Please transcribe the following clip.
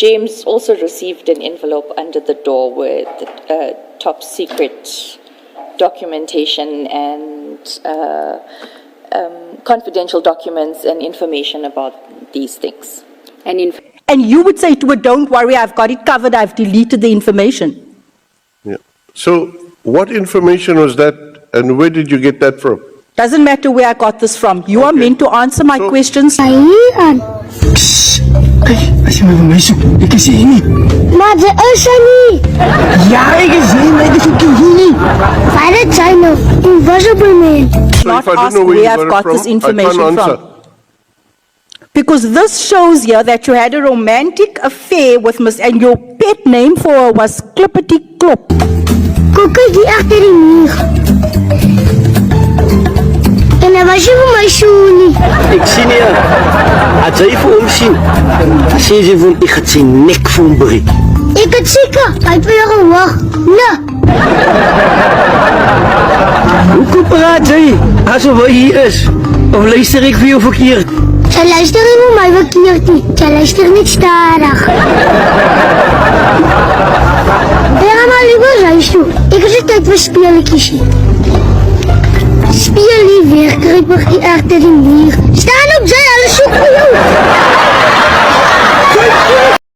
James also received an envelope under the door with top secret documentation and confidential documents and information about these things. And you would say to her, don't worry, I've got it covered, I've deleted the information. Yeah. So what information was that and where did you get that from? Doesn't matter where I got this from. You are meant to answer my questions. As jy my wil meisje, ek is hier nie. Maar ze is er niet. Ja, ek is hier, maar ek is ook hier nie. Waar het zij nou? Invisible man. So Not if I don't ask know where where you I've got it got this from, I information can't answer. from. Because this shows here that you had a romantic affair with Miss, and your pet name for her was Klippity Klop. Koeken die achter die muur. En dan was je voor mij zo niet. Ek sien nie, as jy vir hom sien, sê sy vir hom, ek het sy nek vir hom breek. Ik het zeker. Hij heeft weer gewacht. Nee. Hoekom praat jy, asof hy hier is? Of luister ek vir jou verkeerd? Zij luisteren niet naar mij verkeerd niet. Zij luisteren niet stadig. We gaan maar liever huis toe. Ik heb de tijd voor speeltjes. Speel die weer, kruipig die achter die muur. Staan op, zij